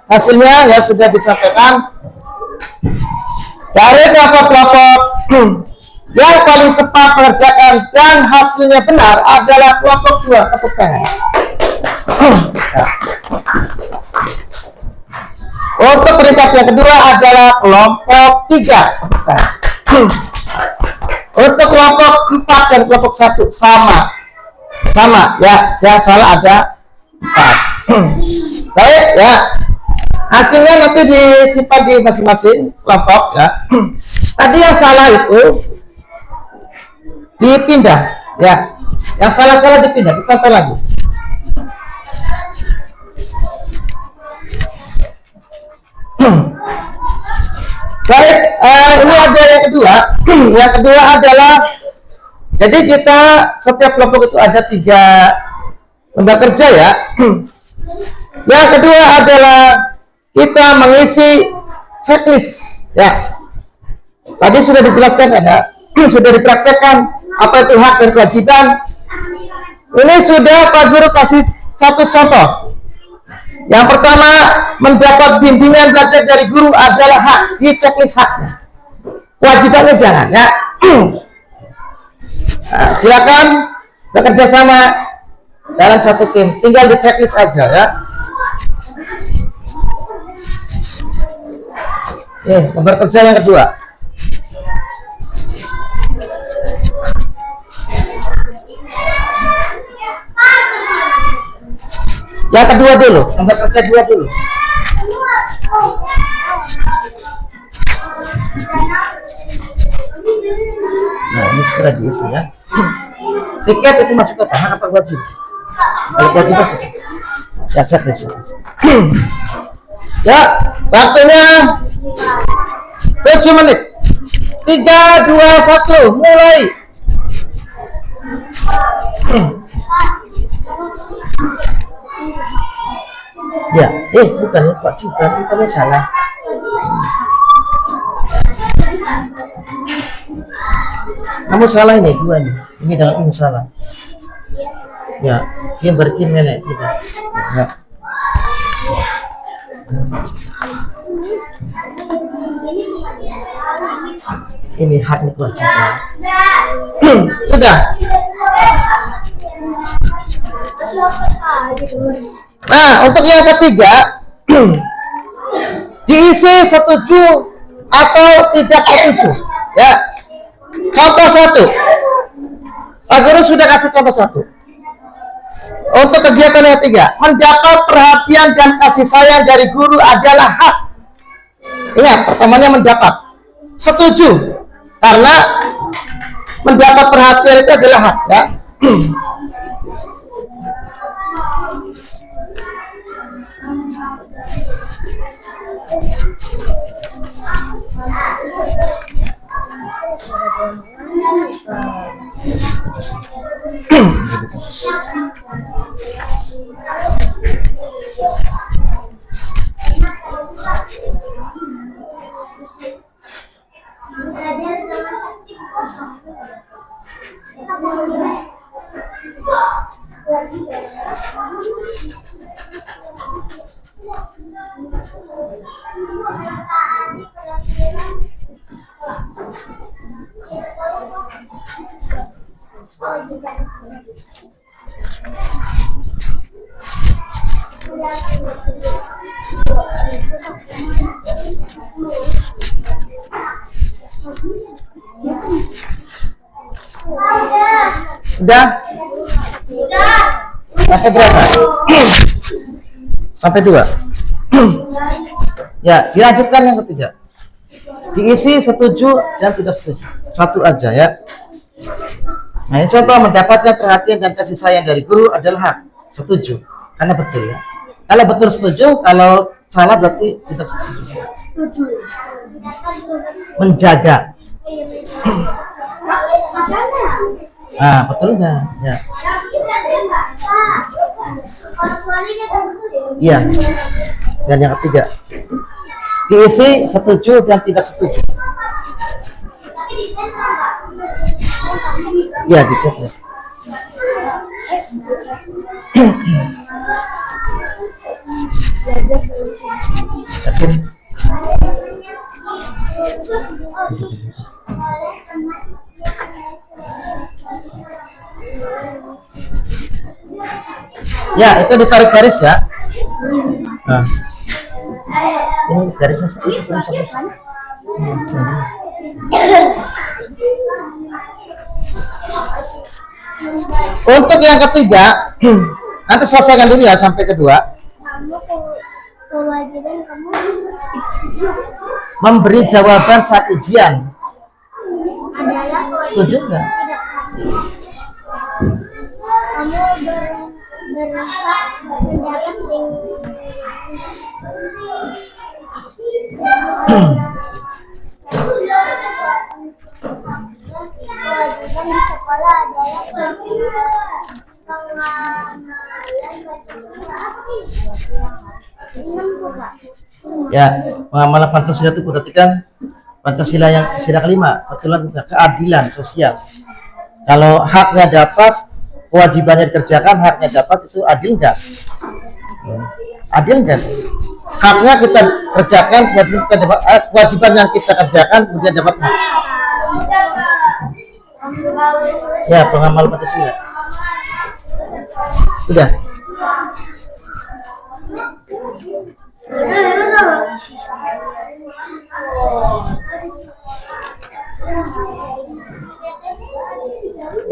hasilnya ya sudah disampaikan. Dari kelompok-kelompok yang paling cepat mengerjakan dan hasilnya benar adalah kelompok 2. Tepuk tangan. Untuk peringkat yang kedua adalah kelompok 3. Untuk kelompok 4 dan kelompok 1 sama ya, yang salah ada 4. Baik ya. Hasilnya nanti disimpan di masing-masing kelompok ya. Tadi yang salah itu dipindah ya. Yang salah dipindah, ditempel lagi. Baik, ini ada yang kedua. Yang kedua adalah, jadi kita setiap kelompok itu ada 3 lembar kerja ya. Yang kedua adalah kita mengisi checklist ya. Tadi sudah dijelaskan ada, sudah dipraktekkan apa itu hak dan kewajiban. Ini sudah Pak Guru kasih satu contoh. Yang pertama, mendapat bimbingan belajar dari guru adalah hak, di checklist haknya. Kewajibannya jangan ya. Nah, silakan bekerja sama dalam satu tim, tinggal di checklist aja ya. Lembar kerja yang kedua. Yang kedua dulu, lembar kerja 2 dulu. Nah, ini segera diisi ya. Tiket itu masuk ke hak apa wajib? Kalau wajib aja. Ya, checklist. Ya, waktunya 7 menit. 3, 2, 1, mulai. Ya, bukan ya, kewajiban, itu salah. Kamu salah ini, 2 nih. Ini dengan ini salah. Ya, ini berkin melek kita. Ya. Ini hak nih kewajiban. Sudah. Nah, untuk yang ketiga, diisi setuju atau tidak setuju. Ya. Contoh 1. Pak Guru sudah kasih contoh 1. Untuk kegiatan yang 3, mendapat perhatian dan kasih sayang dari guru adalah hak. Ingat, pertamanya mendapat. Setuju, karena mendapat perhatian itu adalah hak. Ya. Sudah? Sampai berapa? Sampai 2. Ya, dilanjutkan yang ketiga. Diisi setuju dan tidak setuju. 1 aja ya. Nah, ini contoh mendapatkan perhatian dan kasih sayang dari guru adalah hak. Setuju, karena betul ya. Kalau betul setuju, kalau salah berarti tidak setuju. Menjaga. Betul nggak? Ya. Iya. Dan yang ketiga, diisi setuju dan tidak setuju. Iya, dicek ya. Yakin? Ya, itu ditarik garis ya. Nah, ini garisnya itu sampai sana. Untuk yang ketiga, nanti selesaikan dulu ya sampai kedua. kewajiban kamu Memberi jawaban saat ujian. adalah Setuju nggak? tidak. Kamu berhak mendapat kewajiban di sekolah adalah pengenalan Pancasila. Ya, pengamalan Pancasila itu perhatikan Pancasila yang sila kelima, keadilan sosial. Kalau haknya dapat, kewajibannya dikerjakan, haknya dapat, itu adil nggak? Adil nggak? Haknya kita kerjakan, kewajiban yang kita kerjakan kemudian dapat hak. Ya, pengamal Pancasila. Sudah.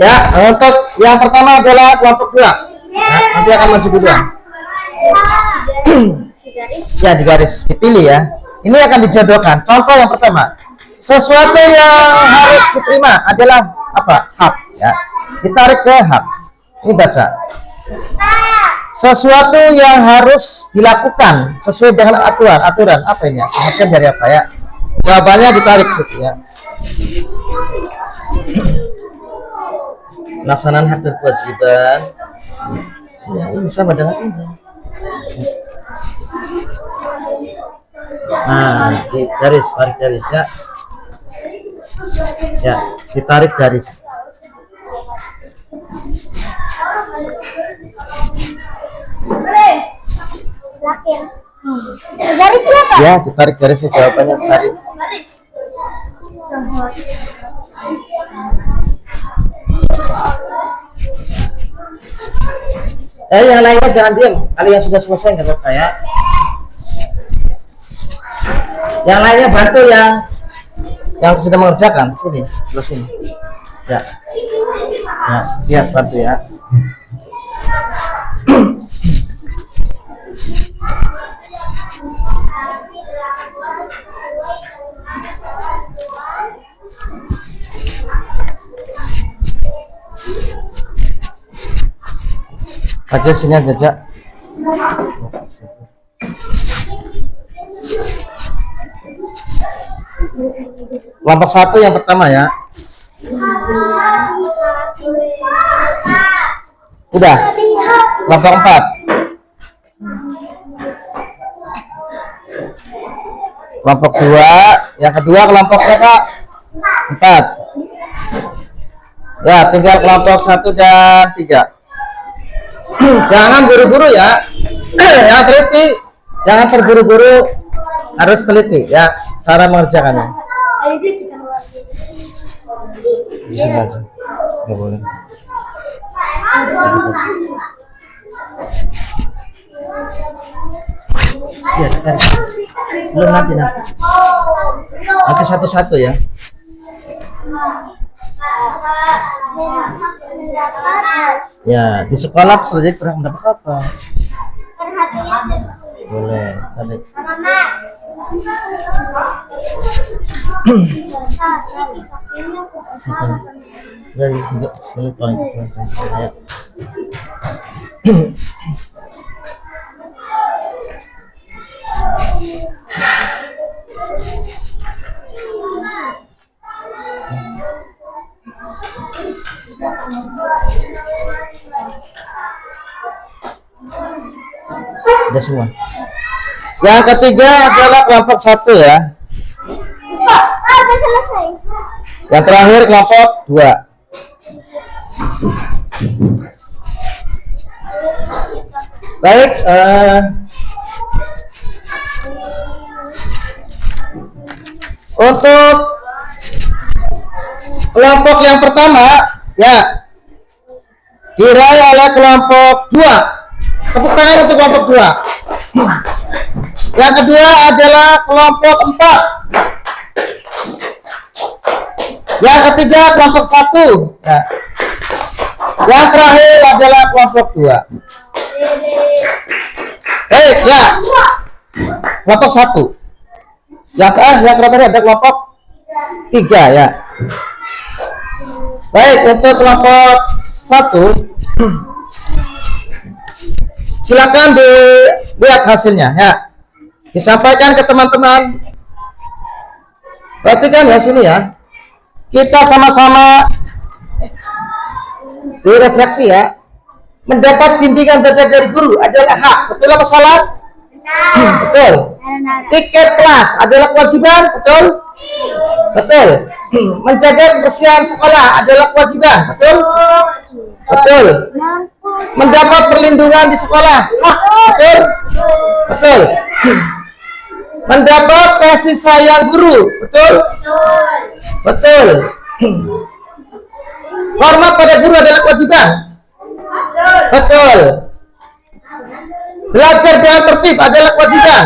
Ya, untuk yang pertama adalah kelompok 2. Nanti akan masuk kedua. Ya, di garis dipilih ya. Ini akan dijodohkan. Contoh yang pertama, sesuatu yang harus diterima adalah apa? Hak. Ya, ditarik ke hak. Ini baca. Sesuatu yang harus dilakukan sesuai dengan aturan apa ini? Maksudnya dari apa ya? Jawabannya ditarik situ ya. Pelaksanaan hak dan kewajiban. Ya, ini sama dengan ini. Nah, tarik garis ya. Ya, ditarik garis. Lakir. Garis siapa? Ya, ditarik garis jawabannya ditarik. Yang lainnya jangan diam. Kalian yang sudah selesai nggak apa-apa ya. Yang lainnya bantu yang sudah mengerjakan. Sini, sebelah sini. Ya. Ya, lihat bantu ya. Aja sini aja. Kelompok 1 yang pertama ya. Udah. Kelompok 4. Kelompok 2, yang kedua kelompok berapa? 4. Ya, tinggal kelompok 1 dan 3. Jangan buru-buru ya. Yang teliti, jangan terburu-buru, harus teliti ya cara mengerjakannya. Sini aja. Nggak boleh. Ya, belum nanti. Nanti satu-satu ya. Ya, di sekolah sudah pernah mendapat apa? Boleh, tadi. Dari enggak paling ya. Udah semua. Yang ketiga adalah kelompok 1 ya. Udah selesai. Yang terakhir kelompok 2. Baik, untuk kelompok yang pertama ya diraih oleh kelompok 2. Tepuk tangan untuk kelompok 2. Yang kedua adalah kelompok 4. Yang ketiga kelompok 1. Ya. Yang terakhir adalah kelompok 2. Baik ya. kelompok 1. Yang terakhir ada kelompok 3 ya. Baik, untuk kelompok 1 silakan dilihat hasilnya ya. Disampaikan ke teman-teman. Perhatikan ya sini ya. Kita sama-sama direfleksi ya. Mendapat bimbingan belajar dari guru adalah hak. Betul apa salah? Betul. Tiket kelas adalah kewajiban. Betul? Betul. Menjaga kebersihan sekolah adalah kewajiban. Betul? Betul. Mendapat perlindungan di sekolah hak. Betul? Betul. Mendapat kasih sayang guru. Betul? Betul. Hormat pada guru adalah kewajiban. Betul. Belajar dengan tertib adalah kewajiban.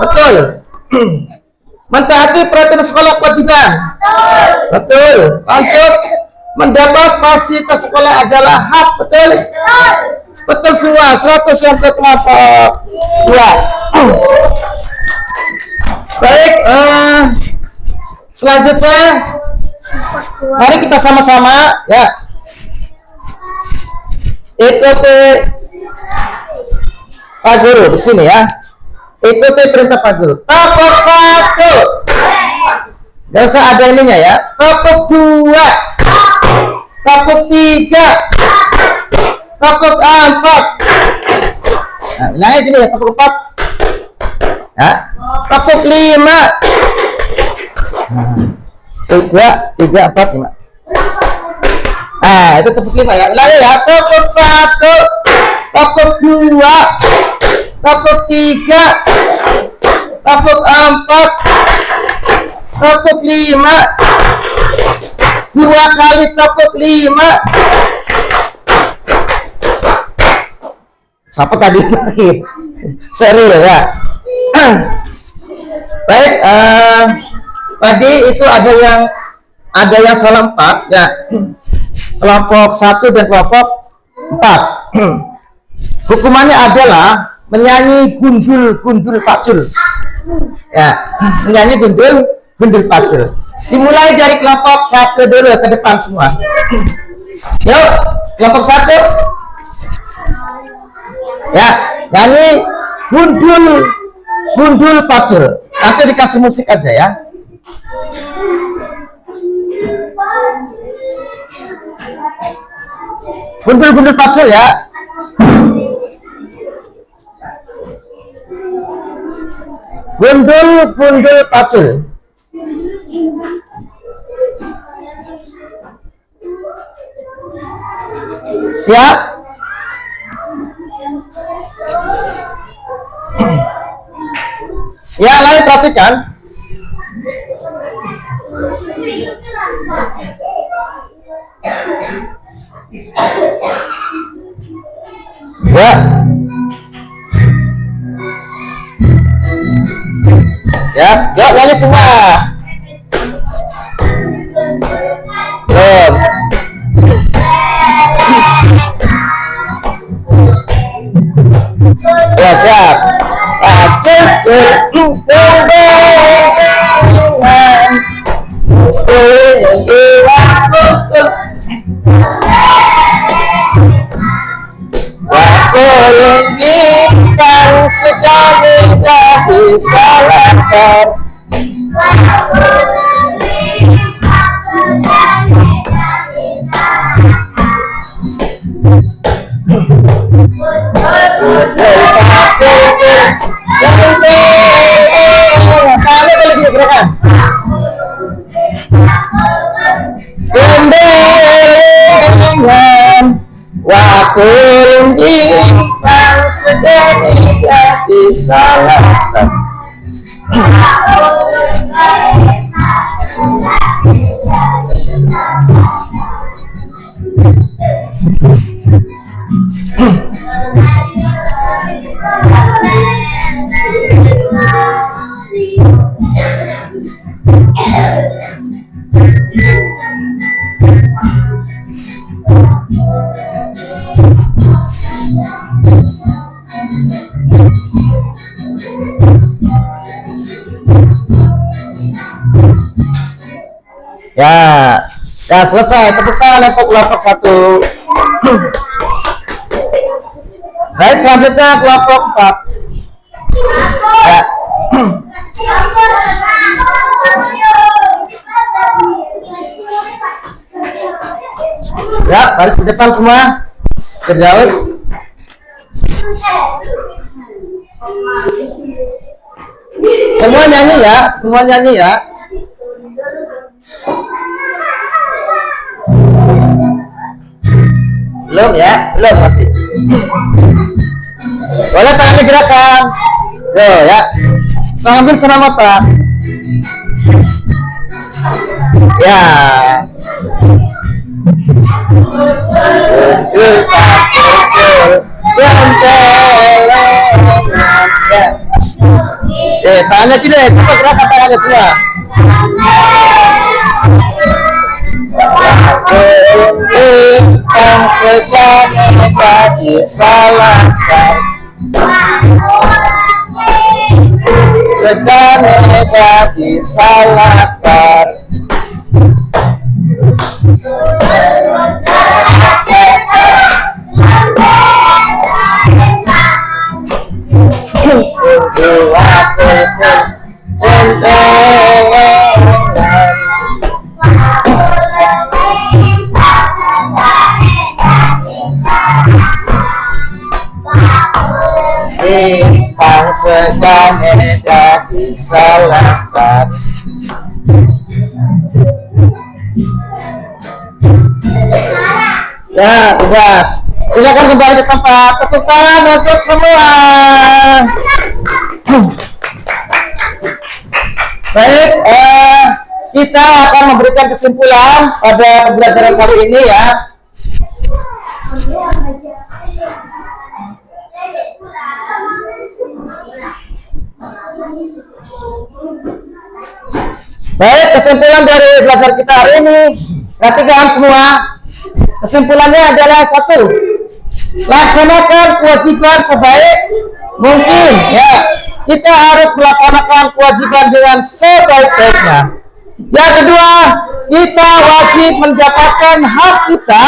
Betul. Mentaati peraturan sekolah kewajiban. Betul. Lanjut. Mendapat fasilitas sekolah adalah hak. Betul. Betul semua. 100 yang ke kelompok 2. Baik. Selanjutnya, mari kita sama-sama ya ikuti Pak Guru di sini ya. Ikuti perintah Pak Guru. Topik 1. Gak usah ada ininya ya. Topik 2. Topik 3. Topik 4. Nah, bilangnya gini ya, topik 4. Ya. Topik 5. 3, 4, 5. Nah, itu topik 5 ya. Ulangi ya. Topik 1. Topik 2. Topik 3. Topik 4. Topik 5. 2 kali topik 5. Siapa tadi? Seri ya. Baik, tadi itu ada yang salah 4 ya. Kelompok 1 dan kelompok 4. Hukumannya adalah menyanyi gundul pacul. Ya, menyanyi gundul pacul. Dimulai dari kelompok 1 dulu ke depan semua. Yuk, kelompok 1. Ya, nyanyi gundul pacul. Nanti dikasih musik aja ya. Gundul pacul ya. Gundul pacul. Siap? Ya, lain perhatikan. Ya. Ya, yuk nyanyi semua. Belum. Ya, siap. Sekali jadi salahkan. Waktu nyimpan segini jadi salahkan. Ya, ya selesai. Tepuk tangan untuk kelompok 1. Baik, selanjutnya kelompok 4. Ya. Ya, baris ke depan semua. Berjaus. Semua nyanyi ya, semua nyanyi ya. Belum ya, belum mati. Boleh tangannya gerakan. Yo ya. Sambil senam mata. Ya. Tangannya tidak, coba gerakan tangannya semua. Yang segala disalahkan, segala disalahkan. Bintang segala disalahkan. Ya, sudah. Silakan kembali ke tempat. Tepuk tangan untuk semua. Baik, kita akan memberikan kesimpulan pada pembelajaran kali ini ya. Baik, kesimpulan dari belajar kita hari ini, perhatikan semua. Kesimpulannya adalah 1. Laksanakan kewajiban sebaik mungkin ya. Kita harus melaksanakan kewajiban dengan sebaik-baiknya. Yang kedua, kita wajib mendapatkan hak kita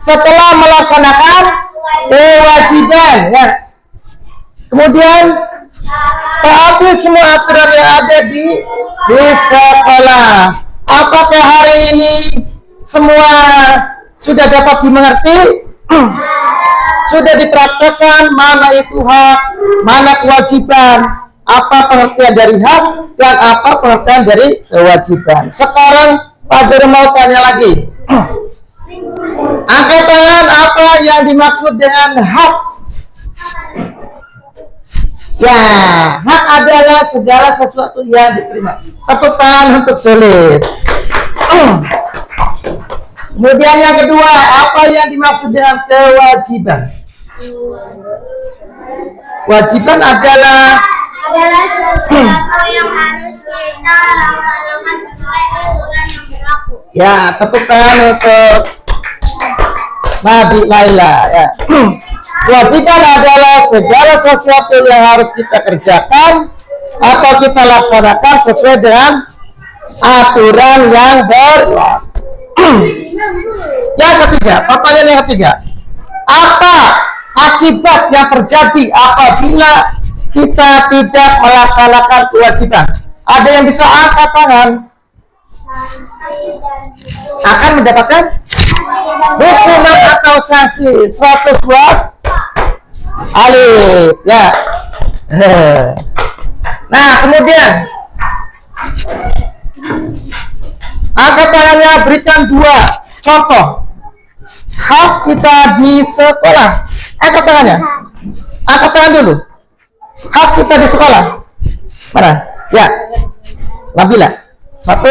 setelah melaksanakan kewajiban ya. Kemudian taati semua aturan yang ada di sekolah. Apakah hari ini semua sudah dapat dimengerti? Sudah dipraktekkan mana itu hak, mana kewajiban, apa pengertian dari hak dan apa pengertian dari kewajiban. Sekarang Pak Guru mau tanya lagi. Angkat tangan, apa yang dimaksud dengan hak? Ya, hak adalah segala sesuatu yang diterima. Tepuk tangan untuk sulit. Kemudian yang kedua, apa yang dimaksud dengan kewajiban? Kewajiban adalah sesuatu yang harus kita laksanakan sesuai aturan yang berlaku. Ya, tepuk tangan untuk Nabi Laila ya. Kewajiban adalah segala sesuatu yang harus kita kerjakan atau kita laksanakan sesuai dengan aturan yang berlaku. Yang ketiga, pertanyaan yang ketiga, apa akibat yang terjadi apabila kita tidak melaksanakan kewajiban? Ada yang bisa angkat tangan? Akan mendapatkan hukuman atau sanksi 100 buat alif ya. Nah, kemudian angkat tangannya, berikan 2 contoh hak kita di sekolah. Angkat tangannya, angkat tangan dulu. Hak kita di sekolah mana? Ya, Nabila 1,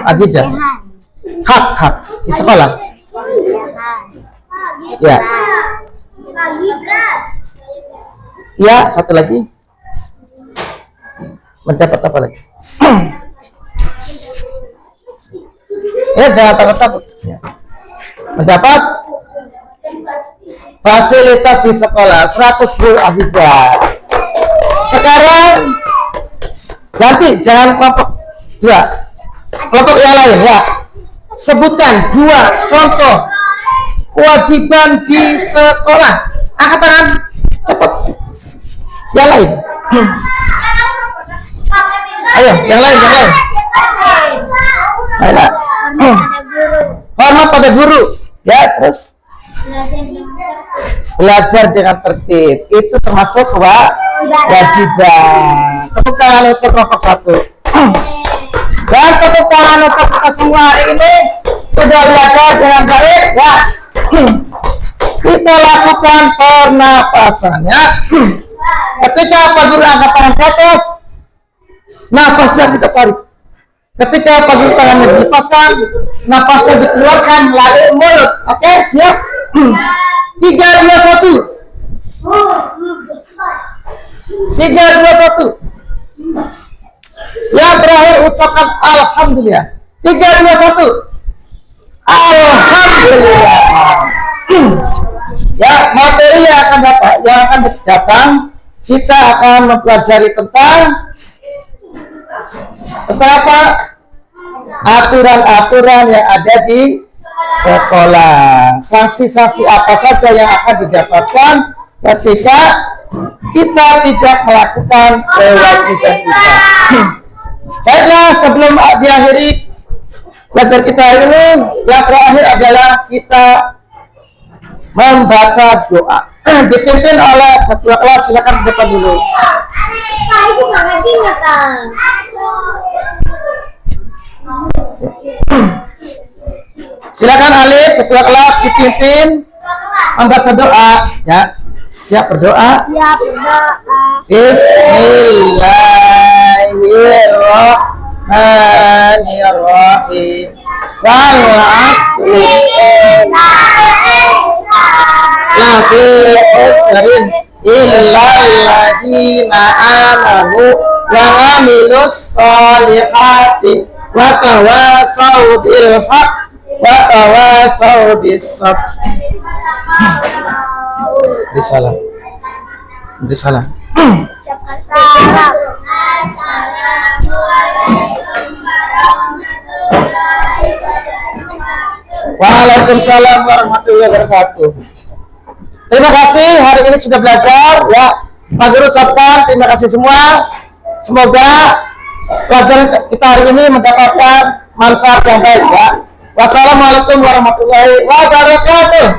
Aziza. Hak di sekolah. Ya. Ya, 1 lagi. Mendapat apa lagi? Ya, jangan takut-takut. Ya. Mendapat fasilitas di sekolah 110 Aziza. Sekarang ganti, jangan kelompok 2, kelompok yang lain ya. Sebutkan 2 contoh kewajiban di sekolah. Angkat tangan, cepat. Yang lain. Ayo, yang lain. Ayolah. Hormat pada guru. Ya, terus belajar dengan tertib. Itu termasuk kewajiban. Tepuk tangan untuk kelompok 1. Dan tepuk tangan untuk kita semua hari ini sudah belajar dengan baik ya. Kita lakukan pernapasannya. Ketika Pak Guru angkat tangan ke atas, nafasnya kita tarik. Ketika Pak Guru tangannya dilepaskan, nafasnya dikeluarkan melalui mulut. Oke, siap? 3, 2, 1. 3, 2, 1. Yang terakhir ucapkan alhamdulillah. 3, 2, 1. Alhamdulillah. Ya, materi yang akan datang, kita akan mempelajari tentang apa? Aturan-aturan yang ada di sekolah. Sanksi-sanksi apa saja yang akan didapatkan ketika kita tidak melakukan kewajiban kita. Baiklah, sebelum diakhiri belajar kita hari ini, yang terakhir adalah kita membaca doa. Dipimpin oleh ketua kelas, silakan ke depan dulu. Silakan Alif, ketua kelas, dipimpin membaca doa. Ya, siap berdoa? Ya, berdoa. Bismillahirrahmanirrahim. Wal 'asri lafi khusrin illal ladzina amanu wa 'amilus sholihati wa tawassaw bil haqq wa tawassaw bis sabr. Salam. Salam. Waalaikumsalam warahmatullahi wabarakatuh. Terima kasih hari ini sudah belajar ya. Pak Guru ucapkan terima kasih semua. Semoga pelajaran kita hari ini mendapatkan manfaat yang baik ya. Wassalamualaikum warahmatullahi wabarakatuh.